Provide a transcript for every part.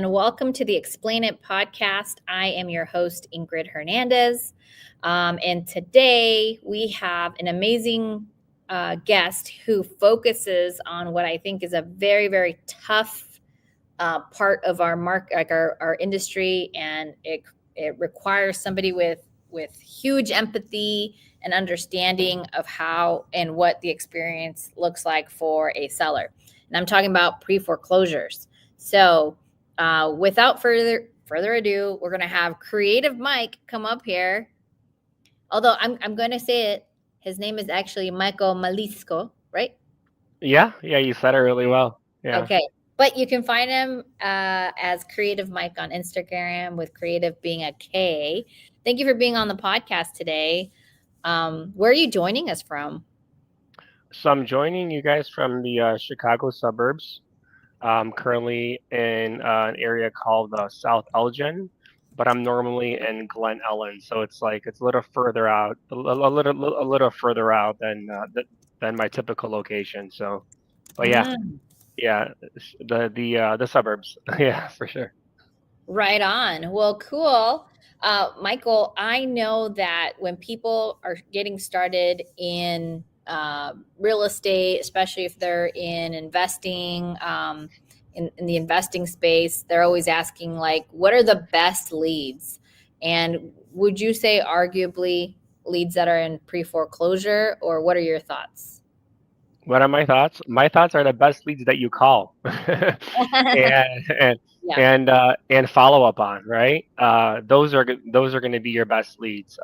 and welcome to the Explain It podcast. I am your host, Ingryd Hernandez. And today we have an amazing guest who focuses on what I think is a very, very tough part of our market, like our industry, and it requires somebody with huge empathy and understanding of how and what the experience looks like for a seller. And I'm talking about pre-foreclosures. So without further ado, we're going to have Creative Mike come up here. Although I'm going to say it, his name is actually Michael Malyszko, right? Yeah, you said it really well. Yeah. Okay. But you can find him as Creative Mike on Instagram, with creative being a K. Thank you for being on the podcast today. Where are you joining us from? So I'm joining you guys from the Chicago suburbs. Currently in an area called South Elgin, but I'm normally in Glen Ellen, so it's a little further out, a little further out than my typical location. So, but yeah, the suburbs. Yeah, for sure. Right on. Well, cool. Michael, I know that when people are getting started in real estate, especially if they're in investing, in the investing space, they're always asking, like, what are the best leads? And would you say arguably leads that are in pre-foreclosure, or what are your thoughts? What are my thoughts? My thoughts are the best leads that you call, and Yeah. and follow up on, right? Those are going to be your best leads.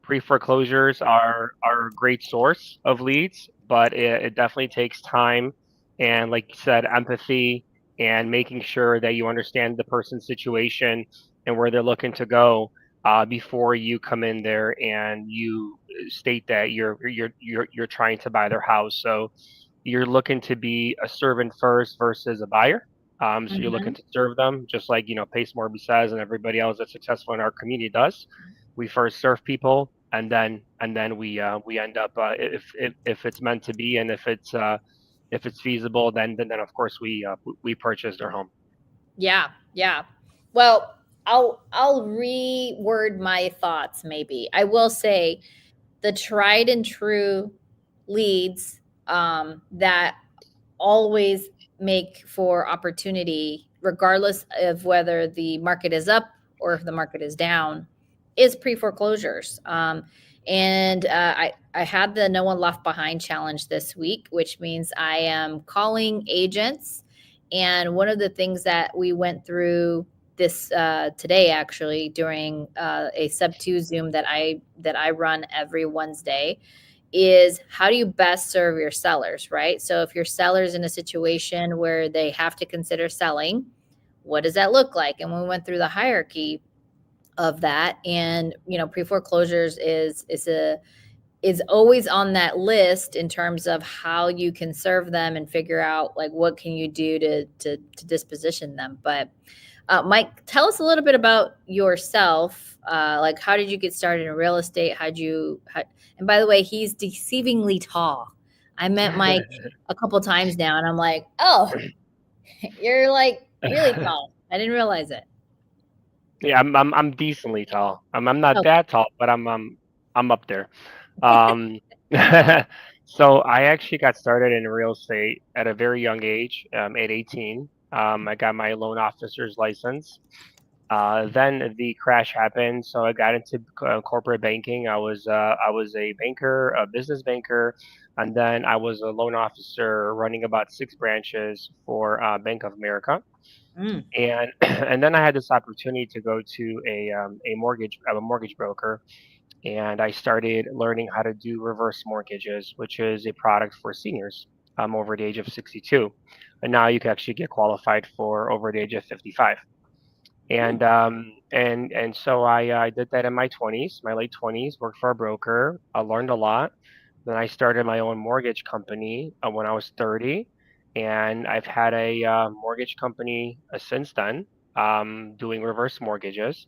Pre foreclosures are a great source of leads, but it definitely takes time and, like you said, empathy and making sure that you understand the person's situation and where they're looking to go before you come in there and you state that you're trying to buy their house. So you're looking to be a servant first versus a buyer. So you're looking Mhm. to serve them, just like Pace Morby says, and everybody else that's successful in our community does. We first serve people, and then we end up if it's meant to be, and if it's feasible, then of course we purchase their home. Yeah, yeah. Well, I'll reword my thoughts maybe. I will say the tried and true leads that always make for opportunity, regardless of whether the market is up or if the market is down, is pre-foreclosures. And I had the No One Left Behind challenge this week, which means I am calling agents. And one of the things that we went through this today, actually, during a sub 2 Zoom that I run every Wednesday, is how do you best serve your sellers, right? So if your seller's in a situation where they have to consider selling, what does that look like? And we went through the hierarchy of that, and pre-foreclosures is always on that list in terms of how you can serve them and figure out, like, what can you do to disposition them. But Mike, tell us a little bit about yourself. Like, how did you get started in real estate? And by the way, he's deceivingly tall. I met Mike a couple times now, and I'm like, oh, you're like really tall. I didn't realize it. Yeah, I'm decently tall. I'm not Oh, that tall, but I'm up there. Um, so I actually got started in real estate at a very young age, at 18. I got my loan officer's license. Then the crash happened, so I got into corporate banking. I was a banker, a business banker, and then I was a loan officer running about 6 branches for Bank of America. mm, And and then I had this opportunity to go to a mortgage broker, and I started learning how to do reverse mortgages, which is a product for seniors over the age of 62. And now you can actually get qualified for over the age of 55. mm, And so I did that in my 20s, my late 20s, worked for a broker. I learned a lot. Then I started my own mortgage company when I was 30, and I've had a mortgage company since then, doing reverse mortgages.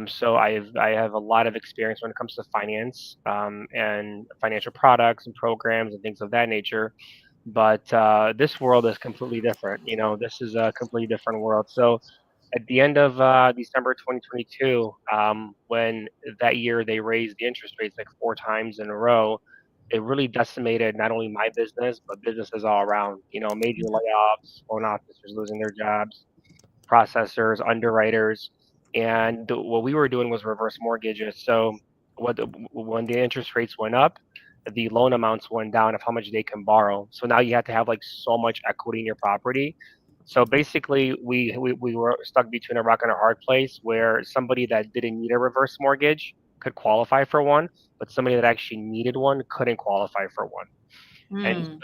So I have a lot of experience when it comes to finance, and financial products and programs and things of that nature. But this world is completely different. This is a completely different world. So at the end of December 2022, when that year they raised the interest rates like 4 times in a row, it really decimated not only my business but businesses all around. Major layoffs, loan officers losing their jobs, processors, underwriters, and what we were doing was reverse mortgages. So when the interest rates went up, the loan amounts went down of how much they can borrow. So now you have to have like so much equity in your property. So basically, we were stuck between a rock and a hard place where somebody that didn't need a reverse mortgage could qualify for one, but somebody that actually needed one couldn't qualify for one. And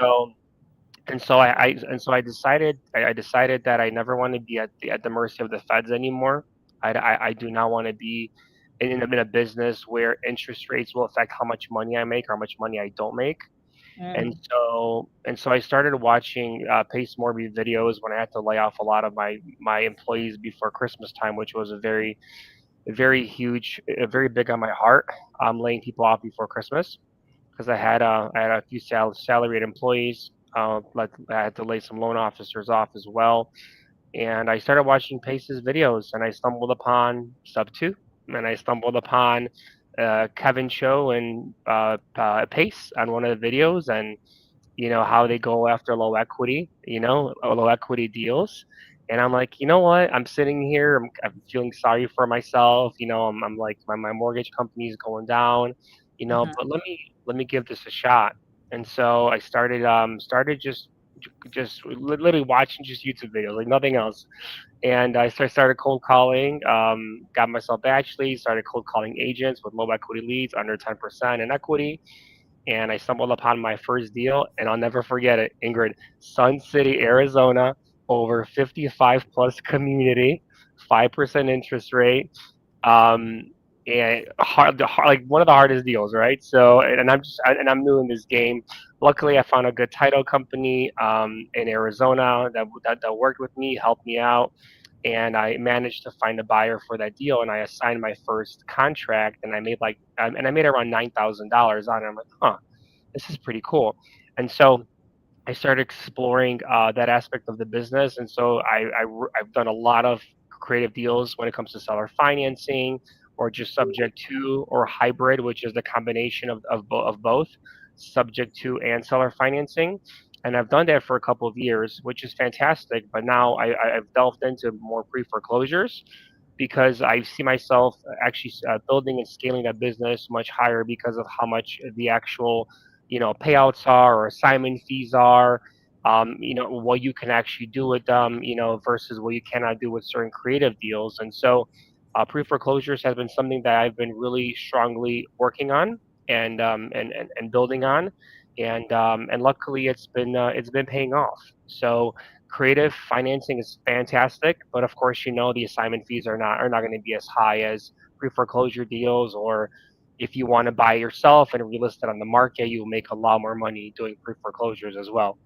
Mm, so I decided that I never want to be at the mercy of the feds anymore. I do not want to be in a business where interest rates will affect how much money I make or how much money I don't make. And mm, so I started watching Pace Morby videos when I had to lay off a lot of my employees before Christmas time, which was a very huge, very big on my heart. Laying people off before Christmas because I had a few salaried employees. I had to lay some loan officers off as well, and I started watching Pace's videos, and I stumbled upon Sub Two, and I stumbled upon Kevin Show and Pace on one of the videos, and how they go after low equity deals. And I'm like, you know what? I'm sitting here. I'm feeling sorry for myself. I'm like, my mortgage company is going down. mhm, But let me give this a shot. And so I started just literally watching just YouTube videos, like nothing else. And I started cold calling. Got myself actually started cold calling agents with low equity leads under 10% in equity, and I stumbled upon my first deal, and I'll never forget it, Ingrid. Sun City, Arizona, over 55 plus community, 5% interest rate, um, and like one of the hardest deals, right? So, and I'm new in this game. Luckily, I found a good title company in Arizona that worked with me, helped me out, and I managed to find a buyer for that deal. And I assigned my first contract, and I made around $9,000 on it. I'm like, huh, this is pretty cool. And so I started exploring that aspect of the business. And so I've done a lot of creative deals when it comes to seller financing or just subject to or hybrid, which is the combination of both subject to and seller financing. And I've done that for a couple of years, which is fantastic. But now I've delved into more pre foreclosures because I see myself actually building and scaling that business much higher because of how much the actual payouts are or assignment fees are, what you can actually do with them, versus what you cannot do with certain creative deals. And so pre foreclosures has been something that I've been really strongly working on and building on, and luckily it's been paying off. So creative financing is fantastic, but of course the assignment fees are not going to be as high as pre foreclosure deals, or if you want to buy yourself and relist it on the market, you'll make a lot more money doing pre foreclosures as well.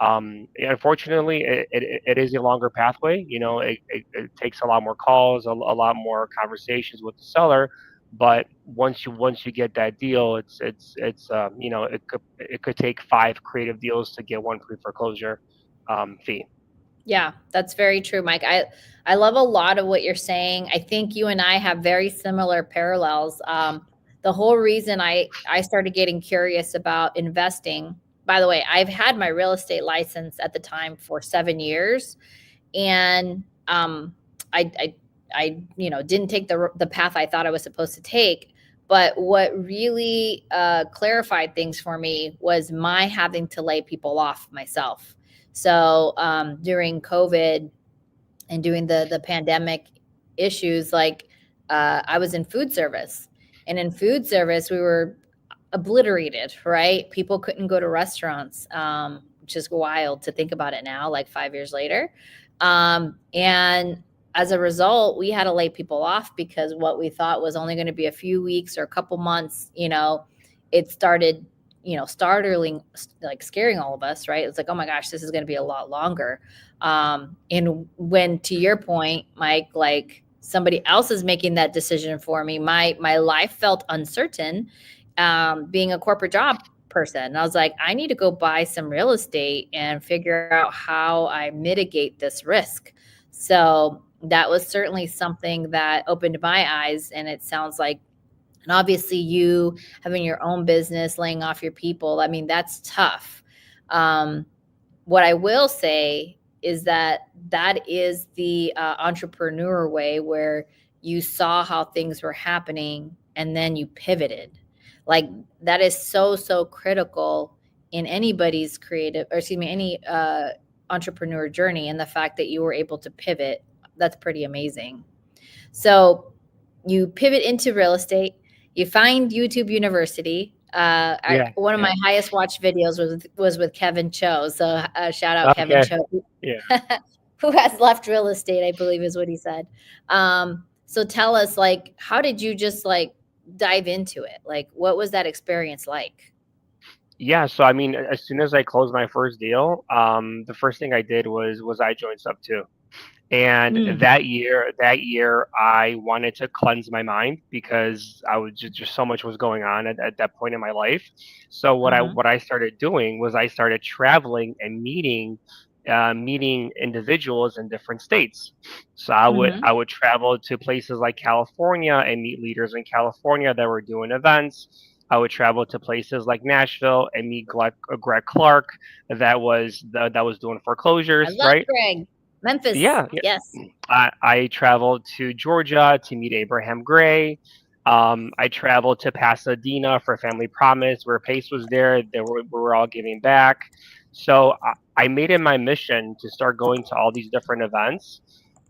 Unfortunately, it is a longer pathway. It takes a lot more calls, a lot more conversations with the seller. But once you get that deal, it could take 5 creative deals to get one pre foreclosure fee. Yeah, that's very true, Mike. I love a lot of what you're saying. I think you and I have very similar parallels. The whole reason I started getting curious about investing. By the way, I've had my real estate license at the time for 7 years, and I didn't take the path I thought I was supposed to take. But what really clarified things for me was my having to lay people off myself. So during COVID and during the pandemic issues, like I was in food service, and in food service we were obliterated, right? People couldn't go to restaurants, which is wild to think about it now, like 5 years later. And as a result, we had to lay people off because what we thought was only going to be a few weeks or a couple months, it started, startling, like scaring all of us, right? It's like, oh my gosh, this is going to be a lot longer. And when, to your point, Mike, like somebody else is making that decision for me, my life felt uncertain, being a corporate job person. And I was like, I need to go buy some real estate and figure out how I mitigate this risk. So that was certainly something that opened my eyes. And it sounds like, and obviously you having your own business, laying off your people, I mean, that's tough. What I will say is that is the entrepreneur way, where you saw how things were happening and then you pivoted. Like, that is so critical in anybody's creative, or excuse me, any entrepreneur journey. And the fact that you were able to pivot, that's pretty amazing. So you pivot into real estate, you find YouTube University. One of my highest watched videos was with Kevin Cho. So shout out Kevin Cho, who has left real estate, I believe is what he said. So tell us, like, how did you just like dive into it? Like, what was that experience like? Yeah, so I mean, as soon as I closed my first deal, the first thing I did was I joined Sub 2. And that year, I wanted to cleanse my mind because I was just so much was going on at that point in my life. So what I started doing was I started traveling and meeting individuals in different states. So I would travel to places like California and meet leaders in California that were doing events. I would travel to places like Nashville and meet Greg Clark that was doing foreclosures, I love right? Greg. Memphis. Yeah. Yes. I traveled to Georgia to meet Abraham Gray. I traveled to Pasadena for Family Promise, where Pace was there. We were all giving back. So I made it my mission to start going to all these different events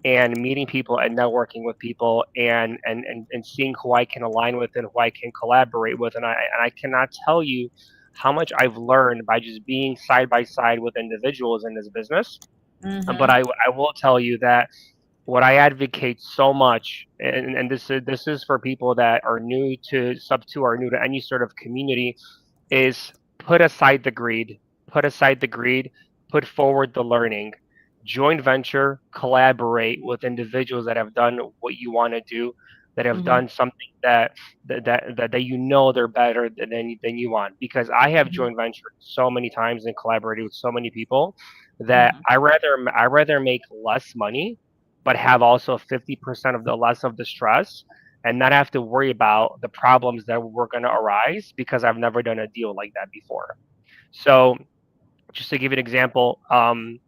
and meeting people and networking with people and seeing who I can align with and who I can collaborate with. And I cannot tell you how much I've learned by just being side by side with individuals in this business. But I will tell you that what I advocate so much, and this is for people that are new to Sub 2 or new to any sort of community, is put aside the greed, put forward the learning, joint venture, collaborate with individuals that have done what you want to do, that have done something that you know they're better than you want. Because I have joint ventured so many times and collaborated with so many people that I rather make less money, but have also 50% of the less of the stress and not have to worry about the problems that were going to arise because I've never done a deal like that before. So just to give you an example,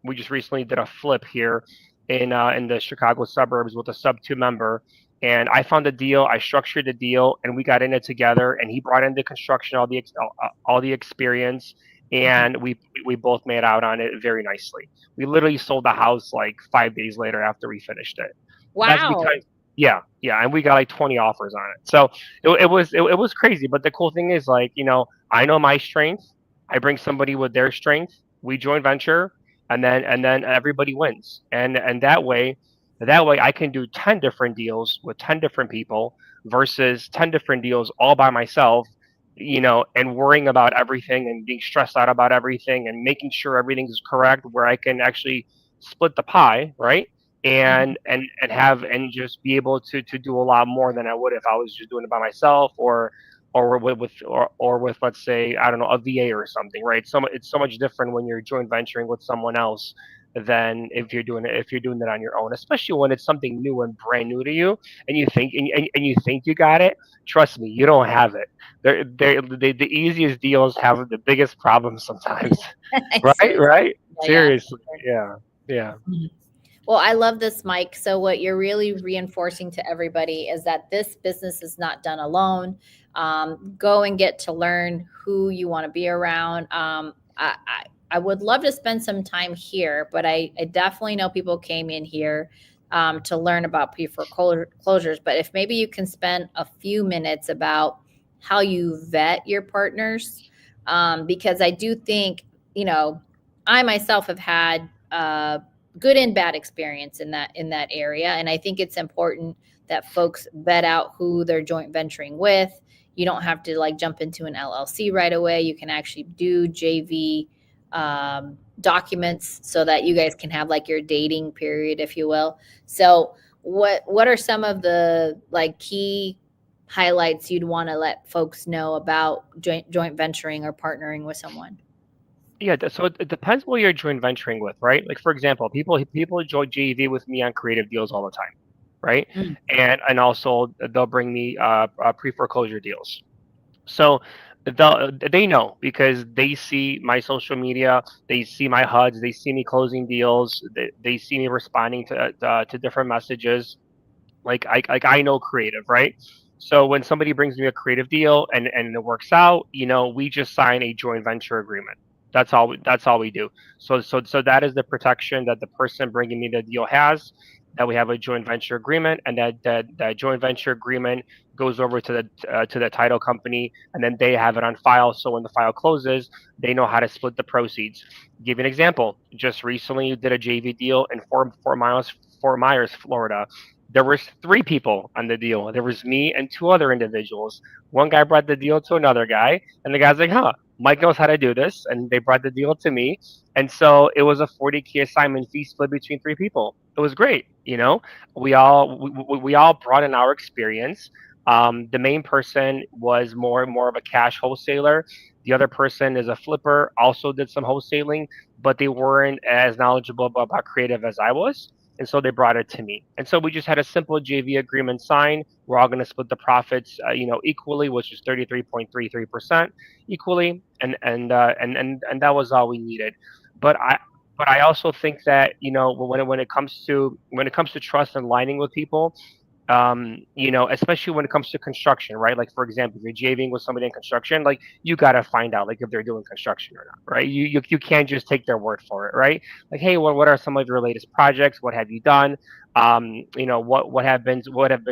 we just recently did a flip here in the Chicago suburbs with a Sub 2 member, and I found a deal. I structured the deal, and we got in it together. And he brought in the construction, all the experience, and we both made out on it very nicely. We literally sold the house like 5 days later after we finished it. Wow. That's because yeah, and we got like 20 offers on it. So it was crazy. But the cool thing is, like, I know my strength. I bring somebody with their strength. We joint venture, and then everybody wins. And that way I can do 10 different deals with 10 different people versus 10 different deals all by myself, and worrying about everything and being stressed out about everything and making sure everything is correct, where I can actually split the pie, right? And have and just be able to do a lot more than I would if I was just doing it by myself, or with, let's say, I don't know, a VA or something, right? It's so much different when you're joint venturing with someone else than if you're doing it on your own, especially when it's something new and brand new to you, and you think you got it. Trust me, you don't have it. The easiest deals have the biggest problems sometimes. Right? Seriously. Yeah. Well, I love this, Mike. So what you're really reinforcing to everybody is that this business is not done alone. Go and get to learn who you want to be around. I would love to spend some time here, but I definitely know people came in here to learn about pre-foreclosures. But if maybe you can spend a few minutes about how you vet your partners, because I do think, I myself have had good and bad experience in that area. And I think it's important that folks vet out who they're joint venturing with. You don't have to like jump into an LLC right away. You can actually do JV documents so that you guys can have like your dating period, if you will. So what are some of the like key highlights you'd want to let folks know about joint venturing or partnering with someone? Yeah, so it depends what you're joint venturing with, right? Like for example, people join JV with me on creative deals all the time, right? Mm. And also they'll bring me pre-foreclosure deals. So they know because they see my social media, they see my HUDs, they see me closing deals, they see me responding to different messages. Like I know creative, right? So when somebody brings me a creative deal and it works out, we just sign a joint venture agreement. That's all we do. So that is the protection that the person bringing me the deal has. That we have a joint venture agreement, and that joint venture agreement goes over to the title company, and then they have it on file. So when the file closes, they know how to split the proceeds. Give you an example. Just recently, you did a JV deal in Fort Myers, Florida. There was three people on the deal. There was me and two other individuals. One guy brought the deal to another guy, and the guy's like, "Huh, Mike knows how to do this," and they brought the deal to me. And so it was a 40K assignment fee split between three people. It was great. We all brought in our experience. The main person was more of a cash wholesaler. The other person is a flipper, also did some wholesaling, but they weren't as knowledgeable about creative as I was. And so they brought it to me. And so we just had a simple JV agreement signed. We're all going to split the profits, equally, which is 33.33% equally, and that was all we needed. But I also think that when it comes to trust and aligning with people, especially when it comes to construction, right? Like for example, if you're JVing with somebody in construction, like you gotta find out like if they're doing construction or not, right? You can't just take their word for it, right? Like, hey, what are some of your latest projects? What have you done? What have been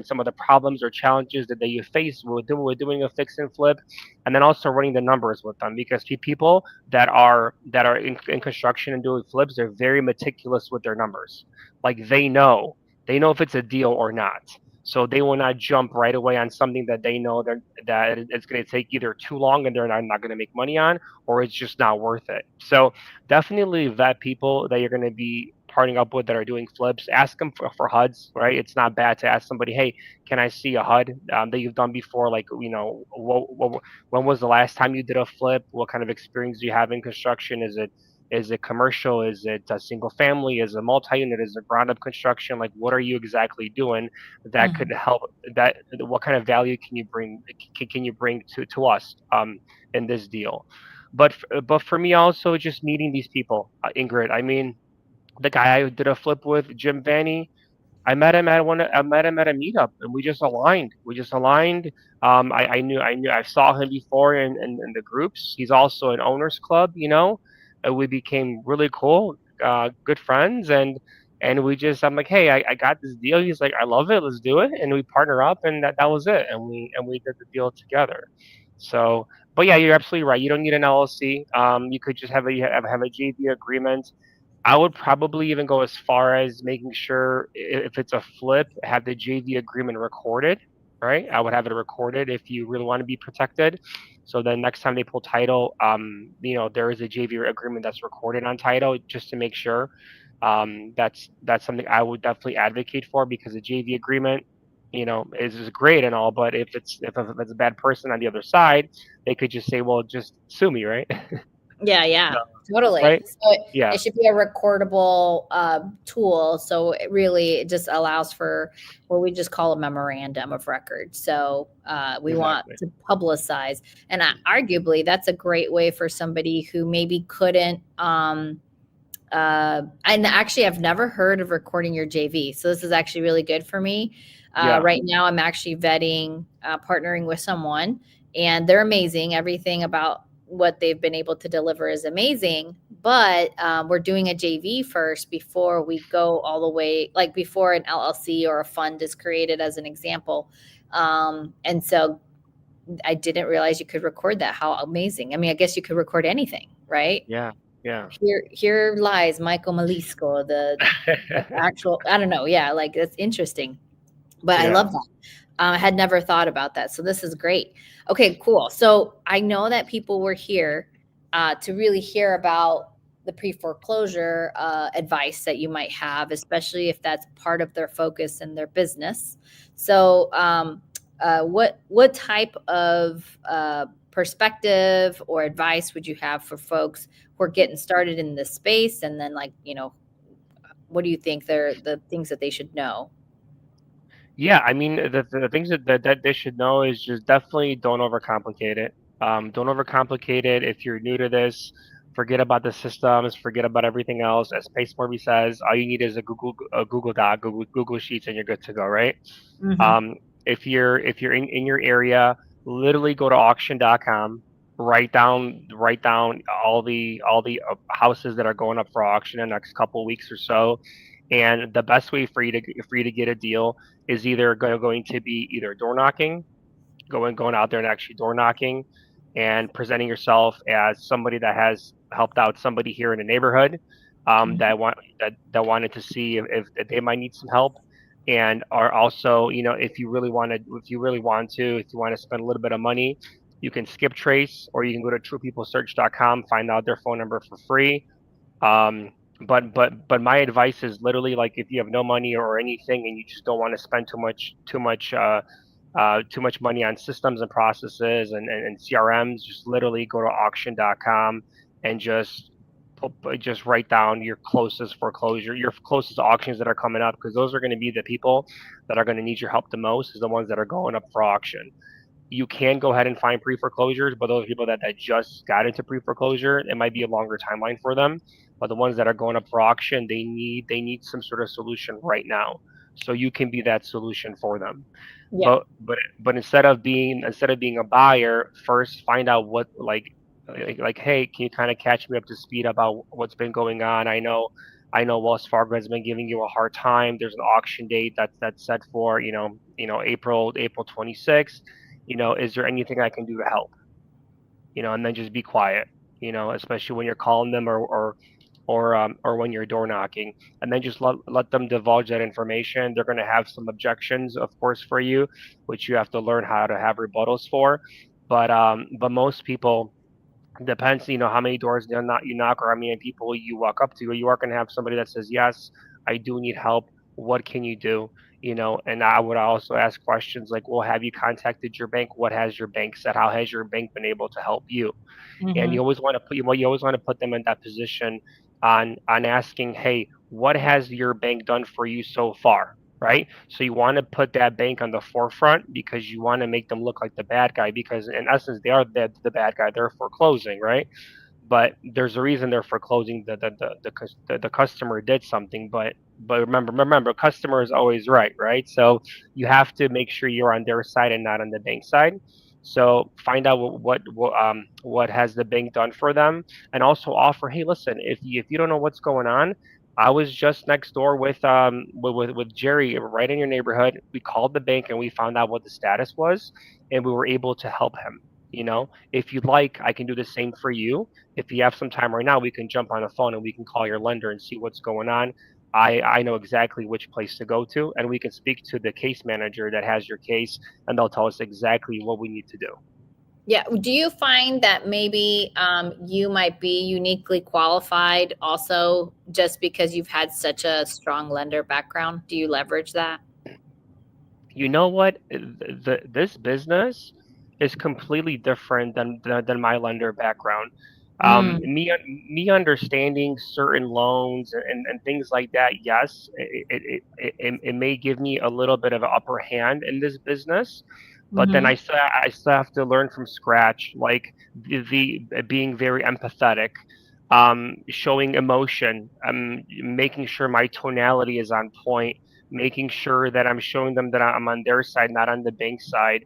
some of the problems or challenges that you face with doing a fix and flip, and then also running the numbers with them because people that are in construction and doing flips, they're very meticulous with their numbers. Like they know if it's a deal or not. So they will not jump right away on something that they know that it's going to take either too long and they're not going to make money on, or it's just not worth it. So definitely vet people that you're going to be partnering up with that are doing flips. Ask them for HUDs, right? It's not bad to ask somebody, hey, can I see a HUD that you've done before? Like, when was the last time you did a flip? What kind of experience do you have in construction? Is it commercial? Is it a single family? Is it multi-unit? Is it ground up construction? Like, what are you exactly doing that could Mhm. help? What kind of value can you bring to us in this deal? But for me also just meeting these people, Ingrid. I mean, the guy I did a flip with, Jim Vanny. I met him at a meetup, and we just aligned. I saw him before in the groups. He's also an owners club, and we became really cool, good friends, and I'm like, hey, I got this deal. He's like, I love it. Let's do it, and we partner up, and that was it, and we did the deal together. So, but yeah, you're absolutely right. You don't need an LLC. You could just have a JV agreement. I would probably even go as far as making sure if it's a flip, have the JV agreement recorded, right? I would have it recorded if you really want to be protected. So then next time they pull title, there is a JV agreement that's recorded on title just to make sure. That's something I would definitely advocate for because the JV agreement, is great and all, but if it's a bad person on the other side, they could just say, well, just sue me, right? Yeah, yeah, So, totally. right? So it Yeah, should be a recordable tool. So it just allows for what we just call a memorandum of record. So we want exactly. to publicize, and arguably that's a great way for somebody who maybe couldn't. And actually, I've never heard of recording your JV. So this is actually really good for me. Yeah. Right now, I'm actually vetting, partnering with someone, and they're amazing. Everything about what they've been able to deliver is amazing. But we're doing a JV first before we go all the way, like before an LLC or a fund is created, as an example. And so I didn't realize you could record that. How amazing. I mean, I guess you could record anything, right? Yeah, yeah. Here lies Michael Malyszko, the actual, I don't know, yeah, like, that's interesting, but I Yeah. love that. I had never thought about that, so this is great. Okay, cool. So I know that people were here to really hear about the pre-foreclosure advice that you might have, especially if that's part of their focus in their business. So what type of perspective or advice would you have for folks who are getting started in this space? And then, like, what do you think they're the things that they should know? Yeah, I mean, the things that they should know is just definitely don't overcomplicate it. Don't overcomplicate it. If you're new to this, forget about the systems, forget about everything else. As Space Morby says, all you need is a Google Doc, Google Sheets, and you're good to go, right? Mm-hmm. Um, if you're in your area, literally go to auction.com, write down all the houses that are going up for auction in the next couple of weeks or so. And the best way for you to get a deal is either going to be either door knocking, going out there and actually door knocking, and presenting yourself as somebody that has helped out somebody here in the neighborhood, Mm-hmm. that wanted to see if they might need some help, and are also, if you really want to, if you want to spend a little bit of money, you can skip trace, or you can go to truepeoplesearch.com, find out their phone number for free. But my advice is literally, like, if you have no money or anything and you just don't want to spend too much money on systems and processes and CRMs, just literally go to auction.com and just write down your closest foreclosure, your closest auctions that are coming up, because those are going to be the people that are going to need your help the most, is the ones that are going up for auction. You can go ahead and find pre-foreclosures, but those people that just got into pre-foreclosure, it might be a longer timeline for them. But the ones that are going up for auction, they need some sort of solution right now. So you can be that solution for them. Yeah. But instead of being a buyer, first find out what, like, hey, can you kind of catch me up to speed about what's been going on? I know Wells Fargo has been giving you a hard time. There's an auction date that's set for, April 26th. Is there anything I can do to help? And then just be quiet, especially when you're calling them, or when you're door knocking, and then just let them divulge that information. They're going to have some objections, of course, for you, which you have to learn how to have rebuttals for. But most people, depends, how many doors you knock, or how many people you walk up to. You are going to have somebody that says, yes, I do need help. What can you do? And I would also ask questions like, well, have you contacted your bank? What has your bank said? How has your bank been able to help you? And Mm-hmm. you always want to put them in that position, on asking, hey, what has your bank done for you so far, right? So you want to put that bank on the forefront, because you want to make them look like the bad guy, because in essence they are the bad guy. They're foreclosing, right? But there's a reason they're foreclosing. The customer did something, but remember, customer is always right? So you have to make sure you're on their side and not on the bank side. So find out what has the bank done for them, and also offer, hey, listen, if you don't know what's going on, I was just next door with Jerry, right in your neighborhood. We called the bank and we found out what the status was, and we were able to help him. If you'd like, I can do the same for you. If you have some time right now, we can jump on the phone and we can call your lender and see what's going on. I know exactly which place to go to, and we can speak to the case manager that has your case, and they'll tell us exactly what we need to do. Yeah. Do you find that maybe you might be uniquely qualified also just because you've had such a strong lender background? Do you leverage that? You know what? This business is completely different than my lender background. Mm. Me understanding certain loans and things like that, yes, it may give me a little bit of an upper hand in this business, but then Mm-hmm. I still have to learn from scratch, like the being very empathetic, showing emotion, making sure my tonality is on point, making sure that I'm showing them that I'm on their side, not on the bank side.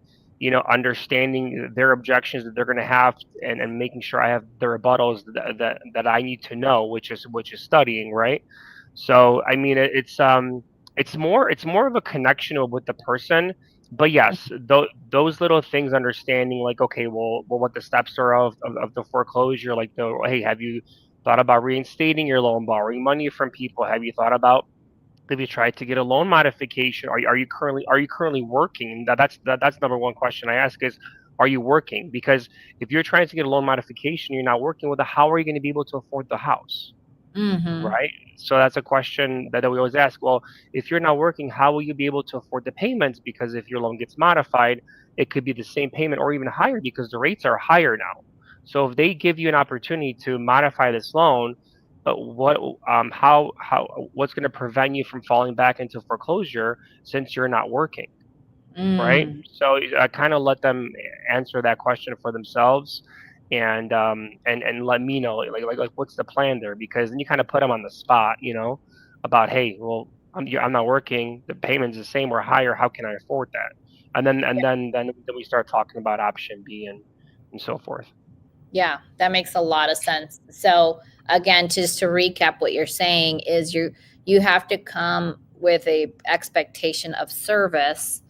Understanding their objections that they're going to have, and making sure I have the rebuttals that I need to know, which is studying, right? So I mean, it's more of a connection with the person. But yes, those little things, understanding, like, okay, well, what the steps are of the foreclosure, like, hey, have you thought about reinstating your loan, borrowing money from people? Have you tried to get a loan modification? Are you currently working? That's number one question I ask is, are you working? Because if you're trying to get a loan modification, you're not working, how are you going to be able to afford the house? Mm-hmm. right? So that's a question that we always ask. Well, if you're not working, how will you be able to afford the payments? Because if your loan gets modified, it could be the same payment or even higher because the rates are higher now. So if they give you an opportunity to modify this loan, what what's going to prevent you from falling back into foreclosure since you're not working? Right? Mm. So I kind of let them answer that question for themselves, and let me know like what's the plan there, because then you kind of put them on the spot, about, hey, well, I'm not working, the payment's the same or higher, how can I afford that? And then we start talking about option B and so forth. Yeah, that makes a lot of sense. So again, just to recap, what you're saying is you have to come with a expectation of service,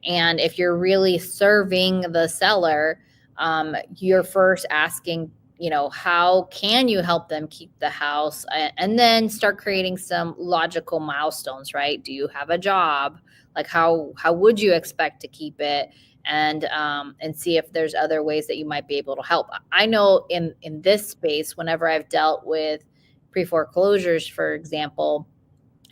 and if you're really serving the seller, you're first asking, how can you help them keep the house, and then start creating some logical milestones, right? Do you have a job? Like how would you expect to keep it? And see if there's other ways that you might be able to help. I know in this space, whenever I've dealt with pre-foreclosures, for example,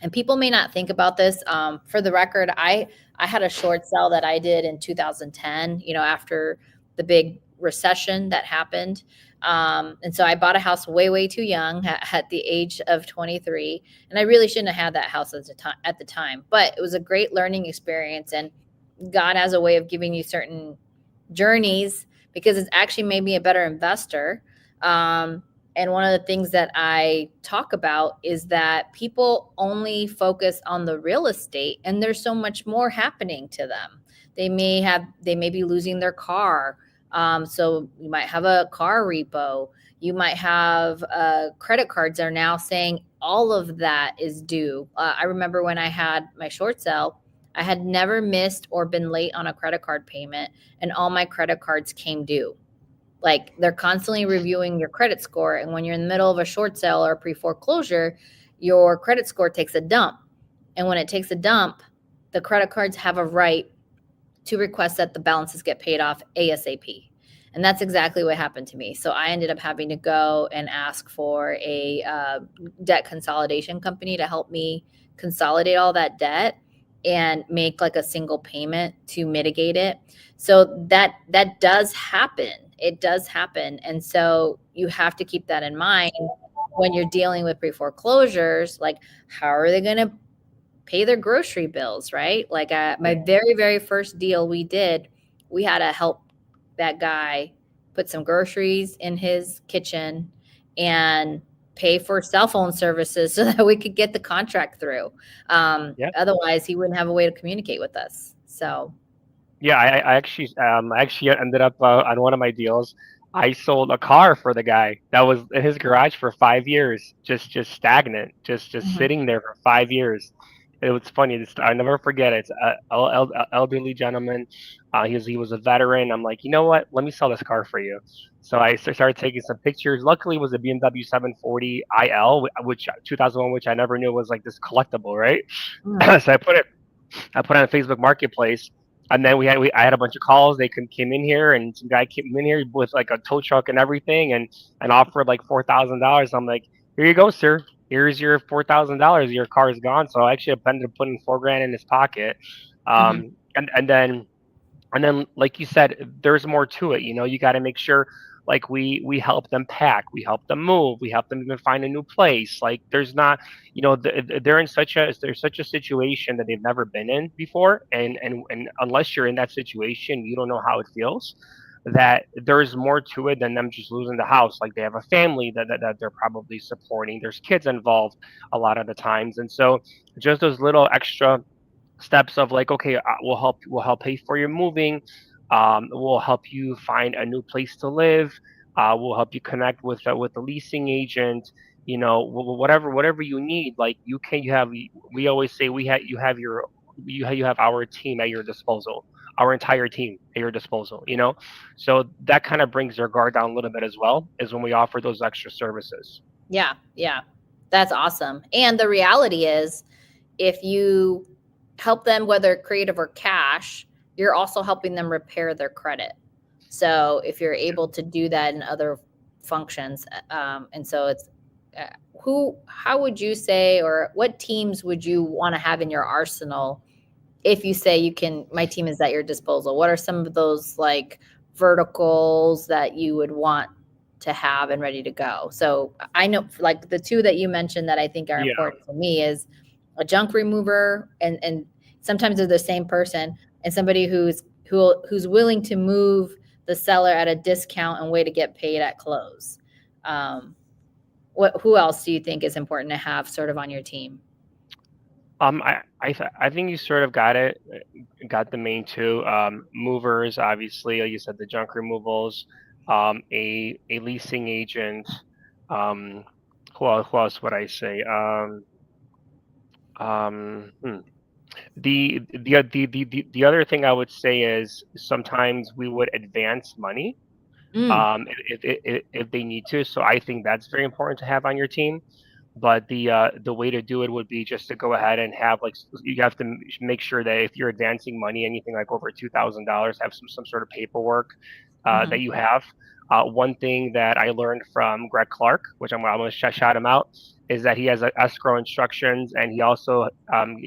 and people may not think about this. For the record, I had a short sale that I did in 2010. After the big recession that happened. And so I bought a house way too young at the age of 23, and I really shouldn't have had that house at the time. But it was a great learning experience, and God has a way of giving you certain journeys because it's actually made me a better investor. And one of the things that I talk about is that people only focus on the real estate, and there's so much more happening to them. They may be losing their car. So you might have a car repo. You might have credit cards are now saying all of that is due. I remember when I had my short sale, I had never missed or been late on a credit card payment, and all my credit cards came due. Like, they're constantly reviewing your credit score, and when you're in the middle of a short sale or pre-foreclosure, your credit score takes a dump. And when it takes a dump, the credit cards have a right to request that the balances get paid off ASAP. And that's exactly what happened to me. So I ended up having to go and ask for a debt consolidation company to help me consolidate all that debt and make like a single payment to mitigate it. So that does happen. It does happen. And so you have to keep that in mind when you're dealing with pre-foreclosures. Like, how are they going to pay their grocery bills, right? Like, my very, very first deal we did, we had to help that guy put some groceries in his kitchen and pay for cell phone services so that we could get the contract through. Yeah. Otherwise, he wouldn't have a way to communicate with us. So, Yeah, I actually ended up on one of my deals. I sold a car for the guy that was in his garage for 5 years, just stagnant, just mhm, sitting there for 5 years. It was funny. I never forget it. It's elderly gentleman. He was a veteran. I'm like, you know what? Let me sell this car for you. So I started taking some pictures. Luckily, it was a BMW 740 IL, which 2001, which I never knew was like this collectible, right? mhm, So I put it on Facebook Marketplace, and then I had a bunch of calls. They came in here, and some guy came in here with like a tow truck and everything, and offered like $4,000. I'm like, here you go, sir. Here's your $4,000. Your car is gone. So I actually ended up putting 4 grand in his pocket. mhm. And then like you said, there's more to it. You got to make sure, like, we help them pack, we help them move, we help them even find a new place. Like, there's not, they're in such a situation that they've never been in before, and unless you're in that situation, you don't know how it feels. That there's more to it than them just losing the house. Like, they have a family that they're probably supporting, there's kids involved a lot of the times. And so just those little extra steps of, like, okay, we'll help pay for your moving, we'll help you find a new place to live, we'll help you connect with the leasing agent, whatever you need. Like, we always say, you have our team at your disposal, our entire team at your disposal. So that kind of brings their guard down a little bit as well, is when we offer those extra services. Yeah, yeah. That's awesome. And the reality is, if you help them, whether creative or cash, you're also helping them repair their credit. So if you're able to do that in other functions, and so how would you say, or what teams would you want to have in your arsenal if you say my team is at your disposal? What are some of those like verticals that you would want to have and ready to go? So I know like the two that you mentioned that I think are Yeah. important for me is a junk remover, and sometimes they're the same person, and somebody who's willing to move the seller at a discount and wait to get paid at close. Um, who else do you think is important to have sort of on your team? I think you sort of got it, got the main two. Movers, obviously, like you said, the junk removals, a leasing agent. Um, who else would I say? Um, hmm. The other thing I would say is sometimes we would advance money Mm. if they need to. So I think that's very important to have on your team. But the way to do it would be just to go ahead and have like you have to make sure that if you're advancing money, anything like over $2,000, have some sort of paperwork that Mhm. you have. One thing that I learned from Greg Clark, which I'm going to shout him out, is that he has escrow instructions and he also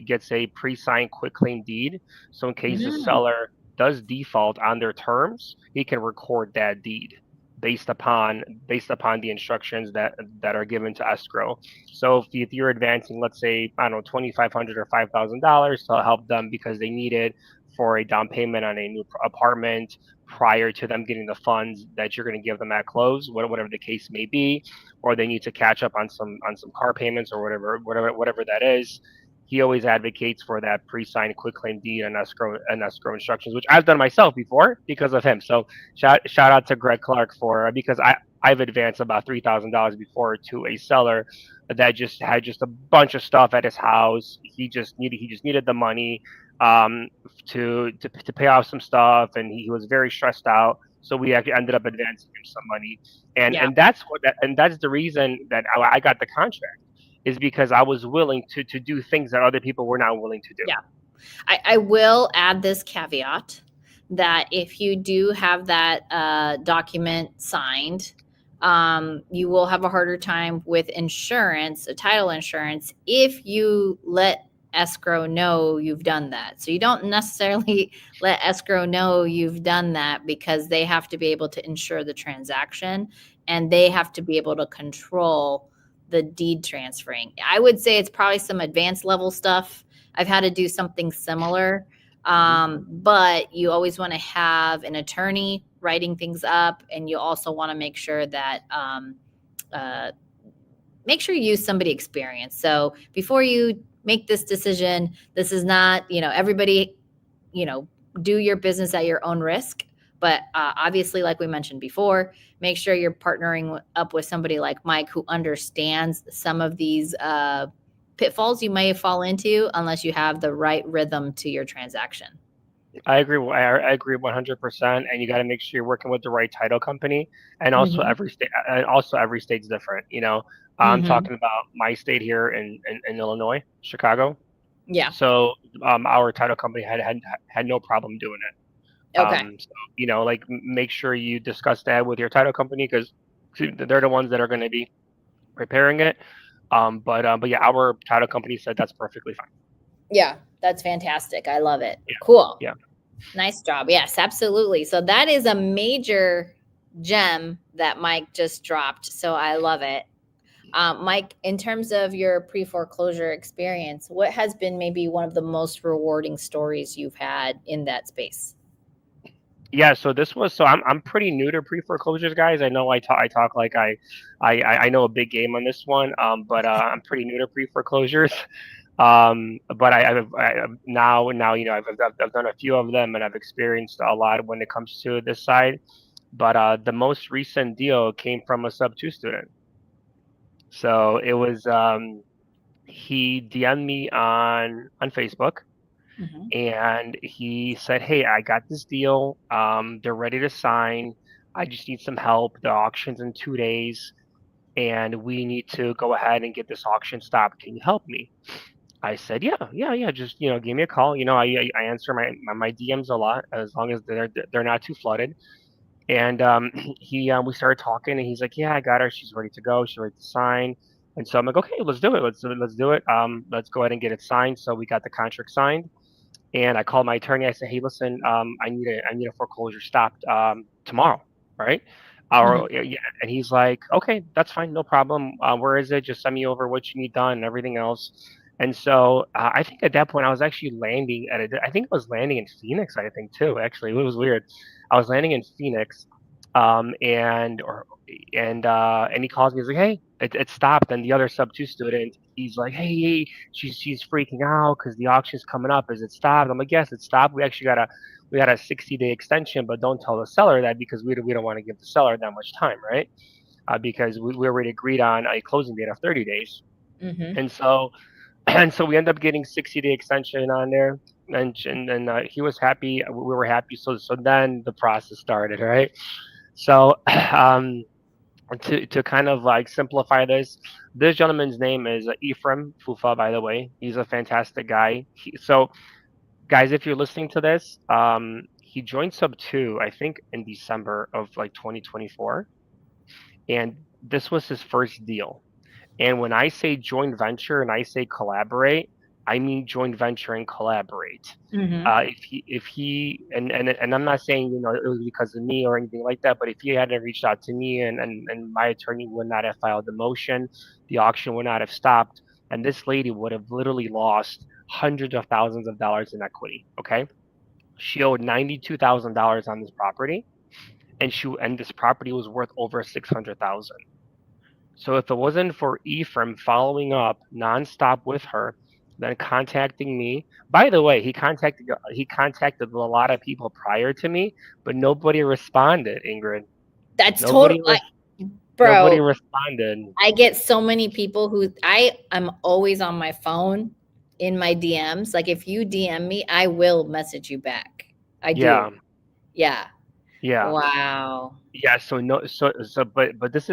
gets a pre-signed quitclaim deed. So in case the Mm. seller does default on their terms, he can record that deed based upon the instructions that are given to escrow. So if you're advancing, let's say, I don't know, $2,500 or $5,000 to help them because they need it for a down payment on a new apartment prior to them getting the funds that you're going to give them at close, whatever the case may be, or they need to catch up on some car payments or whatever that is. He always advocates for that pre-signed quitclaim deed and escrow instructions, which I've done myself before because of him. So shout out to Greg Clark for because I've advanced about $3,000 before to a seller that just had just a bunch of stuff at his house. He just needed the money um, to pay off some stuff, and he was very stressed out. So we actually ended up advancing him some money, and Yeah. and that's the reason that I got the contract is because I was willing to do things that other people were not willing to do. Yeah. I will add this caveat that if you do have that document signed, you will have a harder time with insurance, title insurance, if you let escrow know you've done that. So you don't necessarily let escrow know you've done that because they have to be able to insure the transaction and they have to be able to control the deed transferring. I would say it's probably some advanced level stuff. I've had to do something similar. Mhm. But you always want to have an attorney writing things up, and you also want to uh, make sure you use somebody experienced. So before you make this decision, this is not, everybody, you know, do your business at your own risk. But obviously, like we mentioned before, make sure you're partnering up with somebody like Mike who understands some of these pitfalls you may fall into unless you have the right rhythm to your transaction. I agree. I agree 100%. And you got to make sure you're working with the right title company. And also Hmm. every state's different. I'm Hmm. talking about my state here in Illinois, Chicago. Yeah. So our title company had no problem doing it. Okay. Like make sure you discuss that with your title company because they're the ones that are going to be preparing it. But yeah, our title company said that's perfectly fine. Yeah. That's fantastic. I love it. Yeah, Cool. yeah. Nice job. Yes, absolutely. So that is a major gem that Mike just dropped. So I love it. Mike, in terms of your pre foreclosure experience, what has been maybe one of the most rewarding stories you've had in that space? Yeah, so I'm pretty new to pre-foreclosures, guys. I know I talk like I know a big game on this one, but I'm pretty new to pre-foreclosures. But I've now I've done a few of them and I've experienced a lot when it comes to this side. But the most recent deal came from a sub two student. So it was he DM'd me on Facebook Hmm. and he said, "Hey, I got this deal. They're ready to sign. I just need some help. The auction's in 2 days, and we need to go ahead and get this auction stopped. Can you help me?" I said, "Yeah, yeah, yeah. Just give me a call. I answer my DMs a lot as long as they're not too flooded." And he we started talking, and he's like, "Yeah, I got her. She's ready to go. She's ready to sign." And so I'm like, okay, let's do it. Let's do it. Let's go ahead and get it signed. So we got the contract signed, and I called my attorney. I said, hey, listen, I need a foreclosure stopped tomorrow, right? Mhm. Yeah, and he's like, okay, that's fine, no problem. Where is it? Just send me over what you need done and everything else. And so I think at that point I was actually landing at I think I was landing in Phoenix. I think too. Actually, it was weird. I was landing in Phoenix, and or and he calls me. He's like, "Hey, it stopped." And the other sub two student, he's like, "Hey, she's freaking out because the auction's coming up. Is it stopped?" I'm like, "Yes, it stopped. We got a 60-day extension, but don't tell the seller that because we don't want to give the seller that much time, right? Because we already agreed on a closing date of 30 days, Mhm. and so and so we end up getting 60-day extension on there." And he was happy. We were happy. So then the process started, right? So to kind of like simplify this gentleman's name is Ephraim Fufa, by the way. He's a fantastic guy. So guys, if you're listening to this, he joined Sub 2, I think in December of like 2024, and this was his first deal. And when I say joint venture and I say collaborate, I mean joint venture and collaborate. Mhm. If he and I'm not saying it was because of me or anything like that, but if he hadn't reached out to me and my attorney would not have filed the motion, the auction would not have stopped, and this lady would have literally lost hundreds of thousands of dollars in equity. Okay, she owed $92,000 on this property, and this property was worth over 600,000. So if it wasn't for Ephraim following up nonstop with her, then contacting me. By the way, he contacted a lot of people prior to me, but nobody responded. Ingrid, That's total, nobody like, res- bro. nobody responded. I get so many people who I'm always on my phone in my DMs. Like if you DM me, I will message you back. I do. Yeah, Yeah. yeah, Wow. yeah. So no, but but this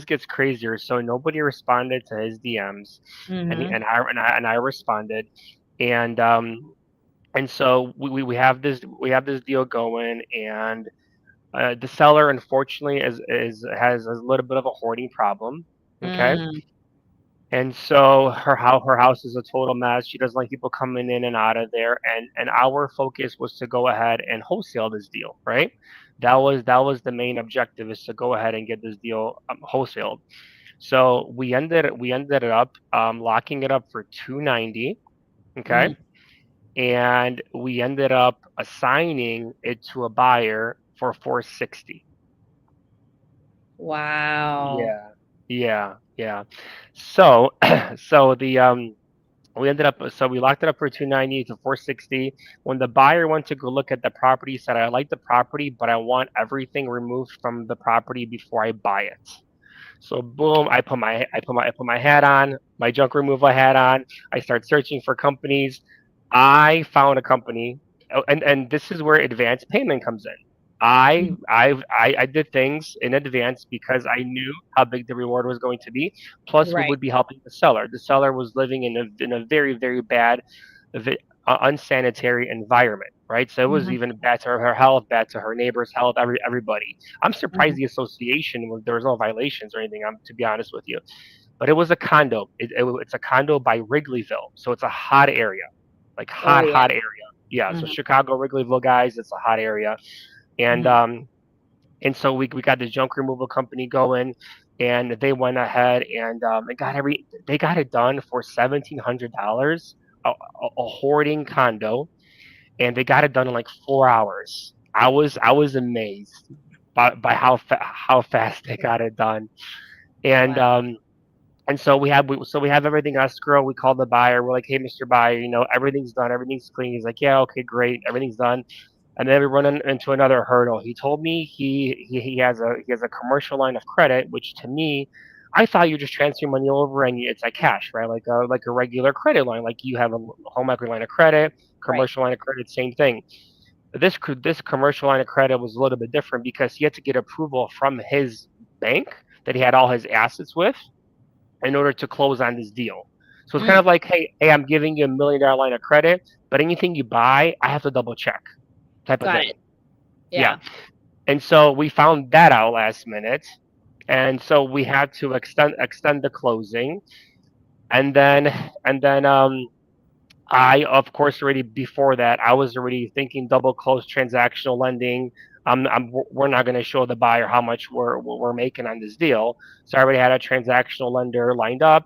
gets crazier. So nobody responded to his DMs, Mhm. and I responded, and and so we have this deal going, and the seller, unfortunately, is has a little bit of a hoarding problem. Okay, Mm. and so her house is a total mess. She doesn't like people coming in and out of there. And our focus was to go ahead and wholesale this deal, right? That was the main objective, is to go ahead and get this deal wholesaled. So we ended up locking it up for 290. Okay, Mm. and we ended up assigning it to a buyer for 460. Wow. Yeah, yeah, yeah. So, so the we ended up so we locked it up for 290 to 460. When the buyer went to go look at the property, he said, "I like the property, but I want everything removed from the property before I buy it." So boom, I put my hat on, my junk removal hat on. I start searching for companies. I found a company, and this is where advance payment comes in. Mm. I did things in advance because I knew how big the reward was going to be. Plus, we Right. would be helping the seller. The seller was living in a very bad, unsanitary environment, right? So it was Mhm. even bad to her health, bad to her neighbors' health, everybody. I'm surprised Mhm. the association there was no violations or anything. To be honest with you, but it was a condo. It's a condo by Wrigleyville, so it's a hot area, like Oh yeah. hot area. Yeah, so Mhm. Chicago Wrigleyville guys, it's a hot area, and Mhm. so we got the junk removal company going, and they went ahead and they got it done for $1,700, a hoarding condo, and they got it done in like 4 hours. I was amazed by how fast they got it done, and Wow. so we have everything escrow. We call the buyer. We're like, hey, Mr. Buyer, everything's done, everything's clean. He's like, yeah, okay, great, everything's done. And then we run into another hurdle. He told me he has a commercial line of credit, which to me, I thought you just transfer money over and it's like cash, right? Like a regular credit line, like you have a home equity line of credit, Right. commercial line of credit, same thing. This commercial line of credit was a little bit different because he had to get approval from his bank that he had all his assets with in order to close on this deal. So it's kind Mm. of like, hey, I'm giving you $1 million line of credit, but anything you buy, I have to double check, type of Got thing. it. Yeah. Yeah. And so we found that out last minute. and so we had to extend the closing, and then and then I, of course, already before that, I was already thinking double close transactional lending. We're not going to show the buyer how much we're making on this deal. So I already had a transactional lender lined up.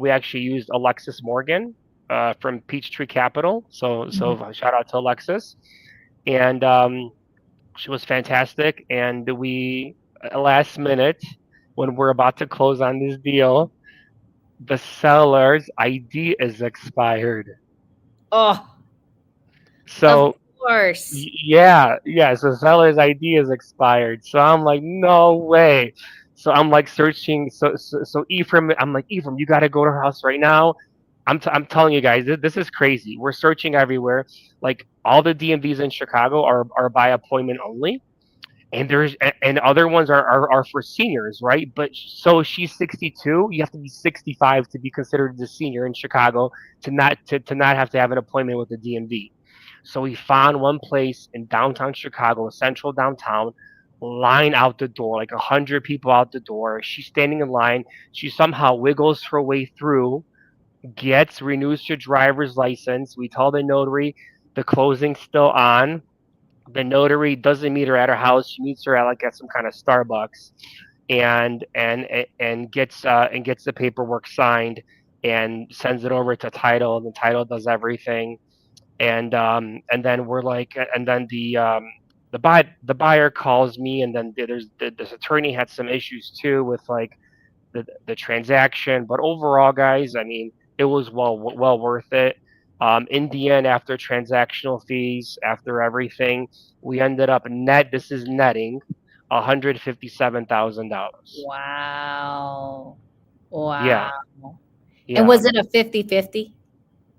We actually used Alexis Morgan from Peachtree Capital. So Mhm. shout out to Alexis, and she was fantastic. And we last minute when we're about to close on this deal, the seller's ID is expired. Oh, of So course. yeah. So seller's ID is expired. So I'm like, no way. So I'm like searching. So Ephraim, I'm like, Ephraim, you got to go to her house right now. I'm telling you guys, this is crazy. We're searching everywhere. Like all the DMVs in Chicago are by appointment only, and and other ones are for seniors, right? But so she's 62. You have to be 65 to be considered a senior in Chicago to not have to have an appointment with the DMV. So we found one place in downtown Chicago, central downtown, line out the door, like 100 people out the door. She's standing in line. She somehow wiggles her way through, gets renews her driver's license. We tell the notary the closing's still on. The notary doesn't meet her at her house. She meets her at like at some kind of Starbucks, and gets the paperwork signed and sends it over to title. And the title does everything, and then we're like, and then the buyer calls me, and then this attorney had some issues too with like the transaction. But overall, guys, I mean, it was well worth it. In the end, after transactional fees, after everything, we ended up net. This is netting $157,000. Wow. Yeah, Wow. And yeah, was it a 50-50?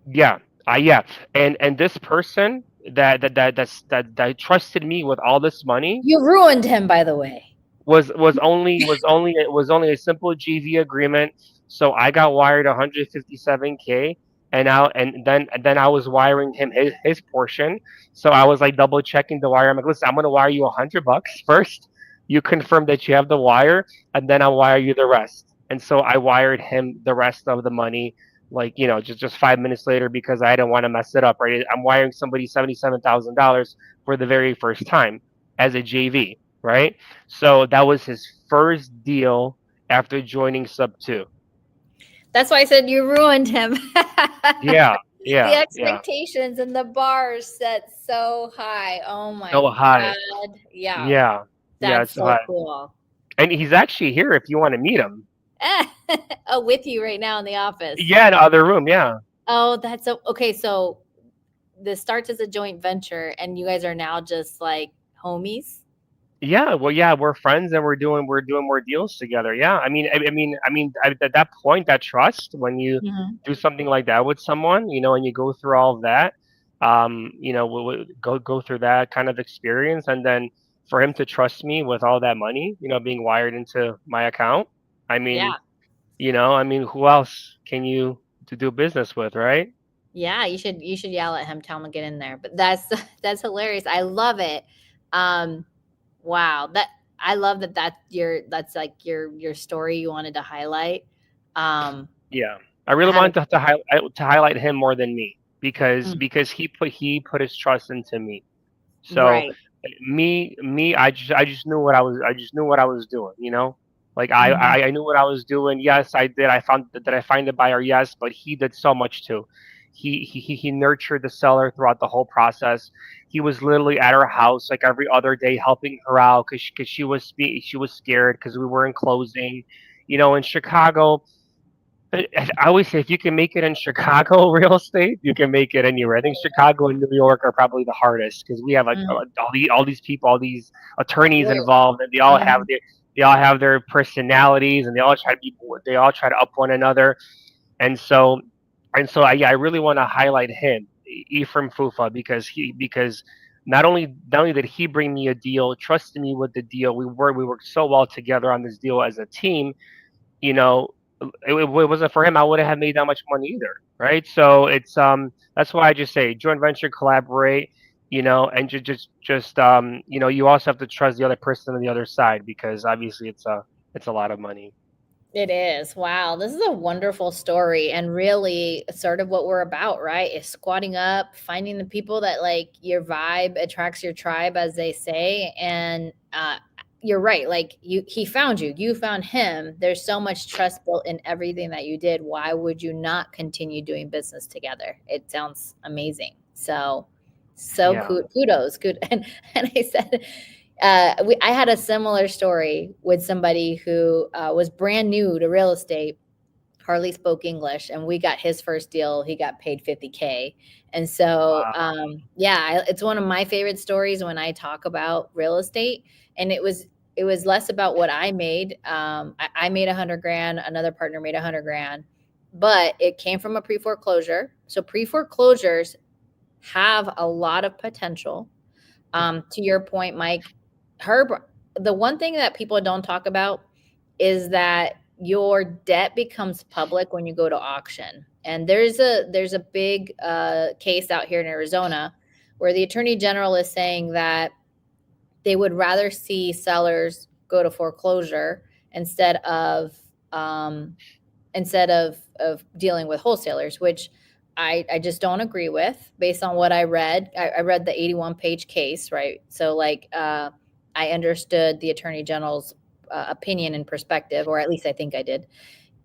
yeah. Yeah, and this person that trusted me with all this money You ruined him, by the way. was only a simple GV agreement. So I got wired 157K, and then I was wiring him his portion. So I was like double checking the wire. I'm like, listen, I'm gonna wire you $100 first. You confirm that you have the wire, and then I'll wire you the rest. And so I wired him the rest of the money, like just 5 minutes later, because I didn't want to mess it up. Right, I'm wiring somebody $77,000 for the very first time as a JV, right? So that was his first deal after joining Sub 2. That's why I said you ruined him. Yeah, The yeah, yeah. expectations and the bar set so high. Oh my So high. God. Yeah, Yeah, yeah, that's it's so high. cool. And he's actually here if you want to meet him. Oh, with you right now in the office. Yeah, in the other room. Yeah. Oh, that's so okay. So this starts as a joint venture and you guys are now just like homies. Yeah, well, yeah, we're friends and we're doing more deals together. Yeah, at that point, that trust when you Mhm. do something like that with someone, and you go through all of that, go through that kind of experience, and then for him to trust me with all that money, being wired into my account. I mean, Yeah. who else can you to do business with, right? Yeah, you should yell at him, tell him to get in there. But that's that's hilarious. I love it. Wow, that I love that that's like your story you wanted to highlight. Um, Yeah, I really having wanted to highlight him more than me because mm, he put his trust into me. So right. me, I just knew what I was doing. Like I, Mhm. I I knew what I was doing. Yes, I did. I found that I find the buyer. Yes, but he did so much too. He nurtured the seller throughout the whole process. He was literally at her house like every other day helping her out because she was scared because we were in closing. In Chicago, I always say if you can make it in Chicago real estate, you can make it anywhere. I think Chicago and New York are probably the hardest because we have like Mhm. all these people, all these attorneys Wait. involved, and Mhm. they all have their personalities, and they all try to up one another. And so I really want to highlight him, Ephraim Fufa, because not only did he bring me a deal, trusted me with the deal, we worked so well together on this deal as a team. you know, it wasn't for him, I wouldn't have made that much money either, right? So that's why I just say joint venture, collaborate, and you also have to trust the other person on the other side because obviously It's a lot of money. It is. Wow. This is a wonderful story. And really, sort of what we're about, right? Is squatting up, finding the people that like your vibe attracts your tribe, as they say. And you're right. Like he found you, you found him. There's so much trust built in everything that you did. Why would you not continue doing business together? It sounds amazing. So Yeah. kudos. Good. And I said, I had a similar story with somebody who was brand new to real estate, hardly spoke English, and we got his first deal. He got paid 50K. And so, Wow. it's one of my favorite stories when I talk about real estate. And it was less about what I made. I made 100 grand. Another partner made 100 grand, but it came from a pre-foreclosure. So pre-foreclosures have a lot of potential. To your point, Mike, the one thing that people don't talk about is that your debt becomes public when you go to auction. And there's a big case out here in Arizona where the attorney general is saying that they would rather see sellers go to foreclosure instead of um, instead of dealing with wholesalers, which I just don't agree with based on what I read. I read the 81-page case, right? So like I understood the attorney general's opinion and perspective, or at least I think I did.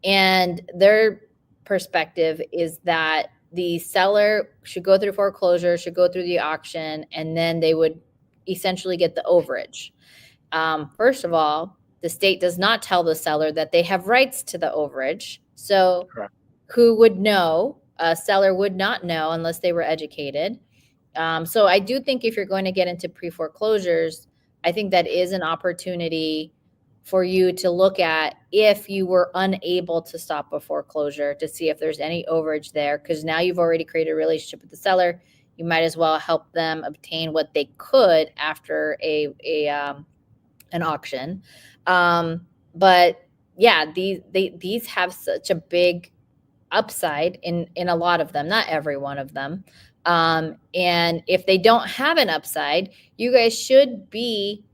And their perspective is that the seller should go through foreclosure, should go through the auction, and then they would essentially get the overage. First of all, the state does not tell the seller that they have rights to the overage. So, Correct. who would know? A seller would not know unless they were educated. So, I do think if you're going to get into pre foreclosures, I think that is an opportunity for you to look at if you were unable to stop a foreclosure to see if there's any overage there. Because now you've already created a relationship with the seller. You might as well help them obtain what they could after an auction. But yeah, these have such a big upside in a lot of them, not every one of them. And if they don't have an upside, you guys should be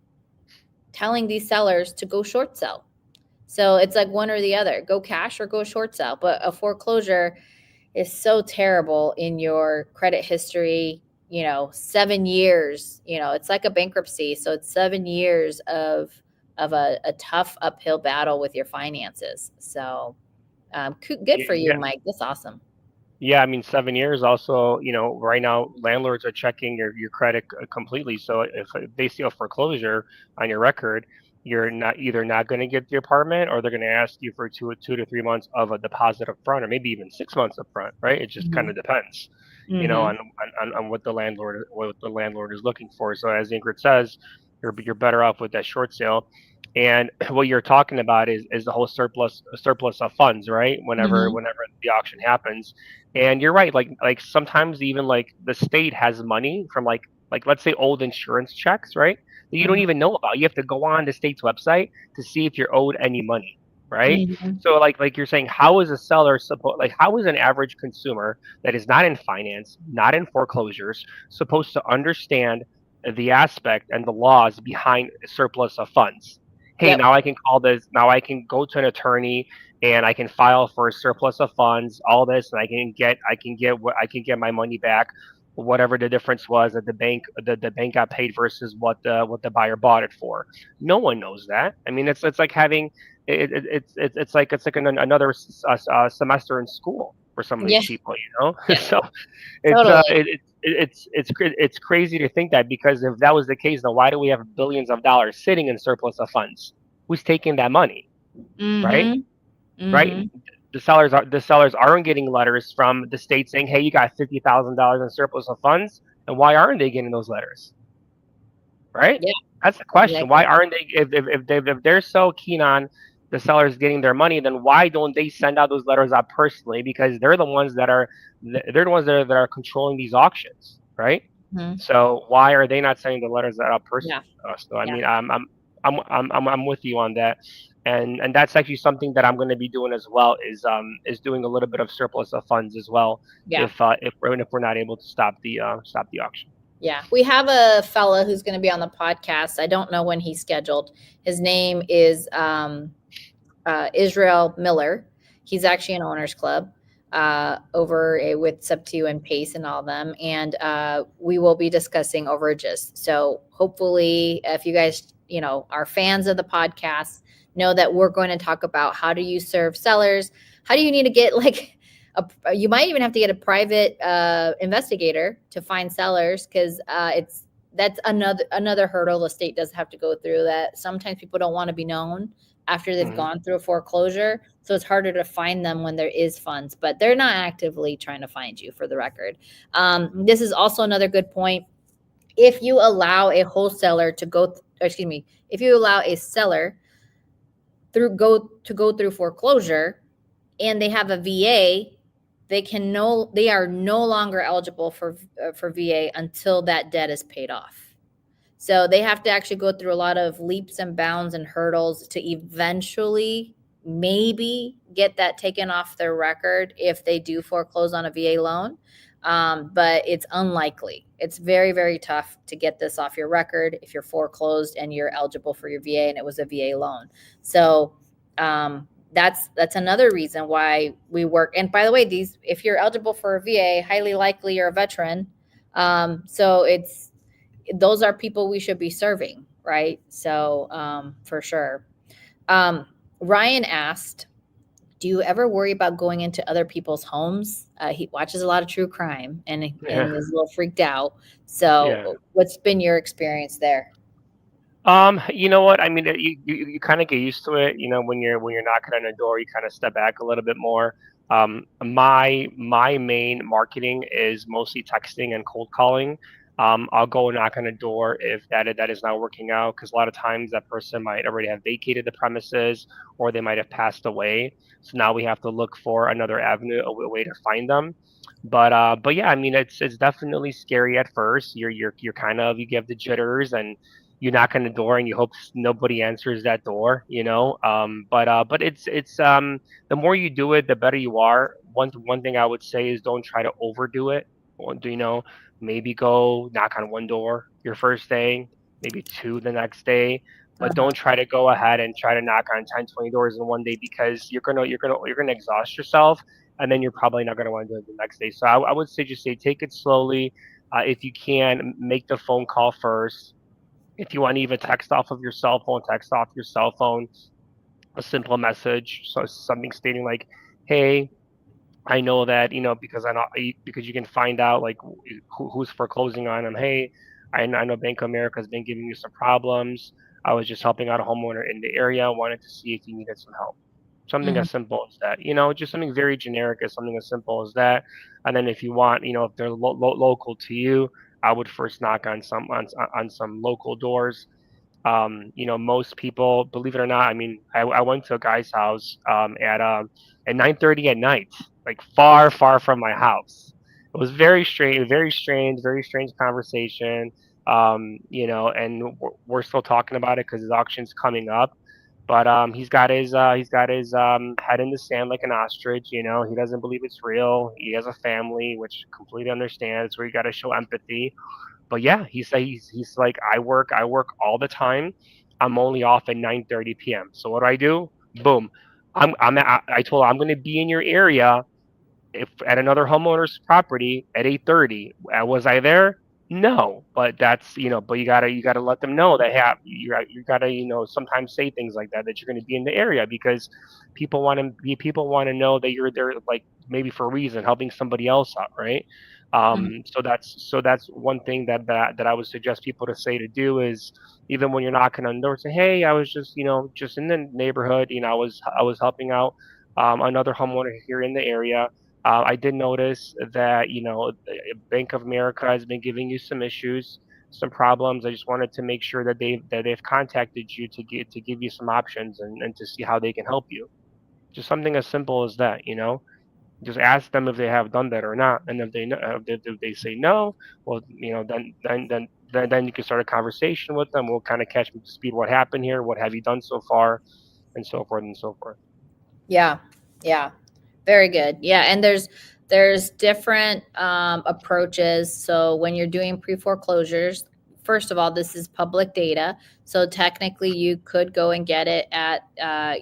telling these sellers to go short sell. So it's like one or the other, go cash or go short sell. But a foreclosure is so terrible in your credit history. 7 years, it's like a bankruptcy. So it's 7 years of a tough uphill battle with your finances. So good for you, Yeah. Mike. That's awesome. Yeah, I mean, 7 years also, right now landlords are checking your credit completely. So if they see a foreclosure on your record, you're not going to get the apartment, or they're going to ask you for 2 to 3 months of a deposit up front, or maybe even 6 months up front, right? It just kind Mm-hmm. of depends, Mm-hmm. on what the landlord is looking for. So as Ingrid says, you're better off with that short sale. And what you're talking about is the whole surplus of funds, right? Whenever Mm-hmm. whenever the auction happens. And you're right, like sometimes even like the state has money from like let's say old insurance checks, right? That you don't Mm-hmm. even know about. You have to go on the state's website to see if you're owed any money, right? Mm-hmm. So like you're saying, how is a seller supposed like how is an average consumer that is not in finance, not in foreclosures, supposed to understand the aspect and the laws behind surplus of funds? Hey, Yep. now I can call this, now I can go to an attorney and I can file for a surplus of funds, all this, and I can get my money back, whatever the difference was that the bank got paid versus what the buyer bought it for. No one knows that. I mean, it's like having another semester in school for some of Yeah. these people, you know. Yeah. So it's Totally. it's crazy to think that, because if that was the case, then why do we have billions of dollars sitting in surplus of funds? Who's taking that money, right? Mm-hmm. Right? Mm-hmm. The sellers aren't getting letters from the state saying, "Hey, you got $50,000 in surplus of funds," and why aren't they getting those letters? Right? Yeah. That's the question. Why Exactly. aren't they? If they're so keen on the sellers getting their money, then why don't they send out those letters out personally? Because they're the ones that are controlling these auctions, right? Mm-hmm. So why are they not sending the letters out Yeah. personally to us? So I Yeah. mean, I'm with you on that, and that's actually something that I'm going to be doing as well. Is doing a little bit of surplus of funds as well, Yeah. if we're not able to stop the auction. Yeah, we have a fella who's going to be on the podcast. I don't know when he's scheduled. His name is Israel Miller. He's actually an owners club with Sub2 and Pace and all of them. And we will be discussing overages. So hopefully, if you guys, are fans of the podcast, know that we're going to talk about how do you serve sellers? How do you need to get you might even have to get a private investigator to find sellers, because that's another hurdle the state does have to go through, that sometimes people don't want to be known after they've gone through a foreclosure. So it's harder to find them when there is funds, but they're not actively trying to find you, for the record. This is also another good point. If you allow a wholesaler if you allow a seller go through foreclosure and they have a VA, they are no longer eligible for VA until that debt is paid off. So they have to actually go through a lot of leaps and bounds and hurdles to eventually maybe get that taken off their record if they do foreclose on a VA loan. But it's unlikely. It's very, very tough to get this off your record if you're foreclosed and you're eligible for your VA and it was a VA loan. So that's another reason why we work. And by the way, if you're eligible for a VA, highly likely you're a veteran. So those are people we should be serving, right? So for sure. Ryan asked, do you ever worry about going into other people's homes? He watches a lot of true crime and is a little freaked out. So what's been your experience there? You know what? I mean, you kind of get used to it. When you're knocking on the door, you kind of step back a little bit more. My main marketing is mostly texting and cold calling. I'll go knock on a door if that is not working out, because a lot of times that person might already have vacated the premises or they might have passed away. So now we have to look for another avenue, a way to find them. But yeah, I mean, it's definitely scary at first. You get the jitters, and you knock on the door and you hope nobody answers that door. But it's the more you do it, the better you are. One thing I would say is don't try to overdo it. Maybe go knock on one door your first day, maybe two the next day, but don't try to go ahead and try to knock on 10, 20 doors in one day, because you're gonna exhaust yourself, and then you're probably not gonna want to do it the next day. So I would say just take it slowly. If you can, make the phone call first. If you want to even text off of your cell phone, text off your cell phone a simple message, so something stating like, "Hey, I know that because you can find out like who's foreclosing on them. Hey, I know Bank of America has been giving you some problems. I was just helping out a homeowner in the area. Wanted to see if you needed some help." Something as simple as that. Just something very generic, as something as simple as that. And then if you want, if they're local to you, I would first knock on some local doors. Most people, believe it or not, I mean, I went to a guy's house at 9:30 at night, like far, far from my house. It was very strange, very strange conversation. And we're still talking about it because his auction's coming up. But he's got his head in the sand like an ostrich. He doesn't believe it's real. He has a family, which completely understands. Where you got to show empathy. But yeah, he's like, I work all the time. I'm only off at 9:30 p.m. So what do? Boom. I told him I'm going to be in your area if at another homeowner's property at 8:30. Was I there? No, but but you gotta let them know that, hey, you gotta sometimes say things like that you're going to be in the area, because people want to know that you're there, like maybe for a reason, helping somebody else out, right? So that's one thing that I would suggest people to do is, even when you're knocking on the door, say, hey, I was just in the neighborhood, I was helping out another homeowner here in the area. I did notice that Bank of America has been giving you some issues, some problems. I just wanted to make sure that they've contacted you to give you some options, and to see how they can help you. Just something as simple as that. Just ask them if they have done that or not, and if they say no, well, then you can start a conversation with them. We'll kind of catch them to speed. What happened here? What have you done so far? And so forth and so forth. Yeah. Yeah. Very good. Yeah. And there's different approaches. So when you're doing pre-foreclosures, first of all, this is public data. So technically you could go and get it at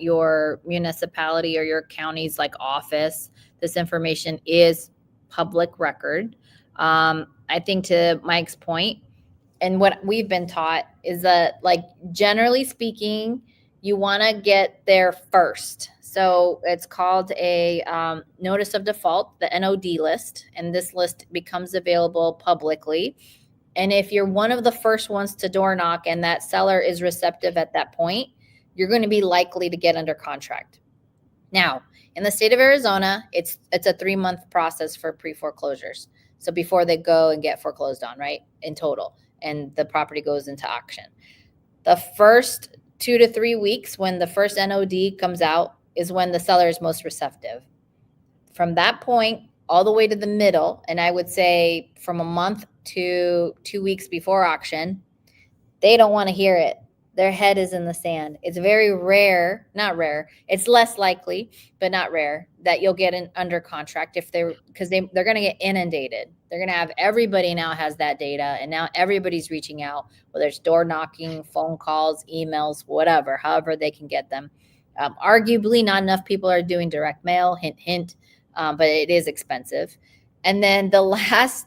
your municipality or your county's like office. This information is public record. I think to Mike's point, and what we've been taught is that, like, generally speaking, you want to get there first. So it's called a notice of default, the NOD list, and this list becomes available publicly. And if you're one of the first ones to door knock and that seller is receptive at that point, you're going to be likely to get under contract. Now, in the state of Arizona, it's a 3-month process for pre-foreclosures. So before they go and get foreclosed on, right, in total, and the property goes into auction. The first 2 to 3 weeks when the first NOD comes out is when the seller is most receptive. From that point all the way to the middle, and I would say from a month to 2 weeks before auction, they don't want to hear it. Their head is in the sand. It's very rare, not rare. It's less likely, but not rare, that you'll get an under contract because they're going to get inundated. They're going to have, everybody now has that data, and now everybody's reaching out, whether it's door knocking, phone calls, emails, whatever, however they can get them. Arguably, not enough people are doing direct mail, hint, hint, but it is expensive. And then the last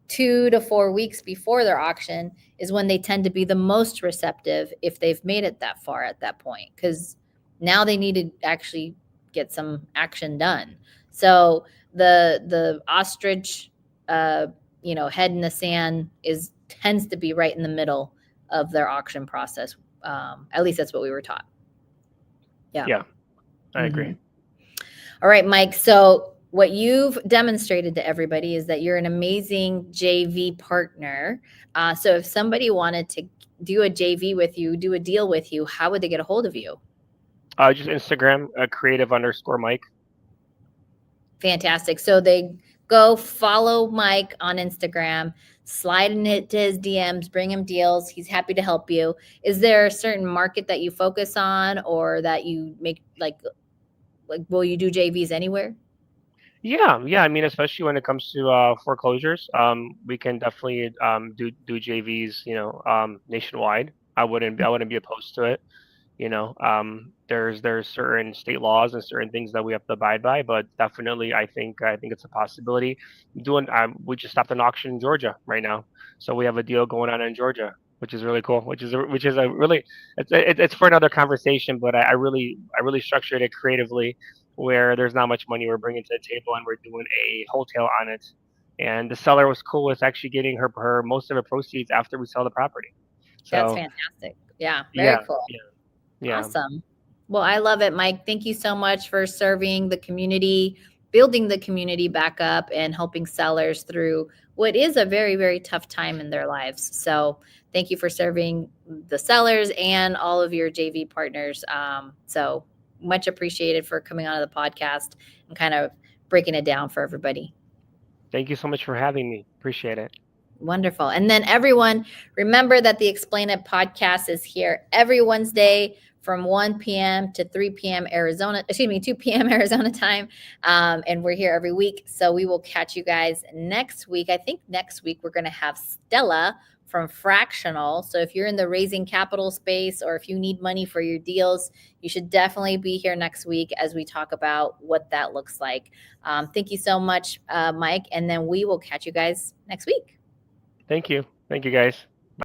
2 to 4 weeks before their auction is when they tend to be the most receptive if they've made it that far at that point, because now they need to actually get some action done. So the ostrich, head in the sand tends to be right in the middle of their auction process. At least that's what we were taught. Yeah, I agree. All right, Mike. So what you've demonstrated to everybody is that you're an amazing JV partner. So if somebody wanted to do a JV with you, do a deal with you, how would they get a hold of you? Just Instagram, creative_Mike. Fantastic. So they go follow Mike on Instagram, slide into his DMs, bring him deals. He's happy to help you. Is there a certain market that you focus on, or that you make like will you do JVs anywhere? Yeah. I mean, especially when it comes to foreclosures, we can definitely do JVs, nationwide. I wouldn't be opposed to it. There's certain state laws and certain things that we have to abide by, but definitely I think it's a possibility. We just stopped an auction in Georgia right now, so we have a deal going on in Georgia, which is really cool. Which is a really, it's for another conversation, but I really structured it creatively, where there's not much money we're bringing to the table, and we're doing a hotel on it, and the seller was cool with actually getting her most of her proceeds after we sell the property. That's So fantastic. Yeah, very cool. Yeah. Awesome. Well, I love it, Mike. Thank you so much for serving the community, building the community back up, and helping sellers through what is a very, very tough time in their lives. So thank you for serving the sellers and all of your JV partners. So much appreciated for coming on the podcast and kind of breaking it down for everybody. Thank you so much for having me. Appreciate it. Wonderful. And then everyone, remember that the Explain It podcast is here every Wednesday from 1 p.m. to 3 p.m. 2 p.m. Arizona time. And we're here every week. So we will catch you guys next week. I think next week we're going to have Stella from Fractional. So if you're in the raising capital space, or if you need money for your deals, you should definitely be here next week as we talk about what that looks like. Thank you so much, Mike. And then we will catch you guys next week. Thank you. Thank you, guys.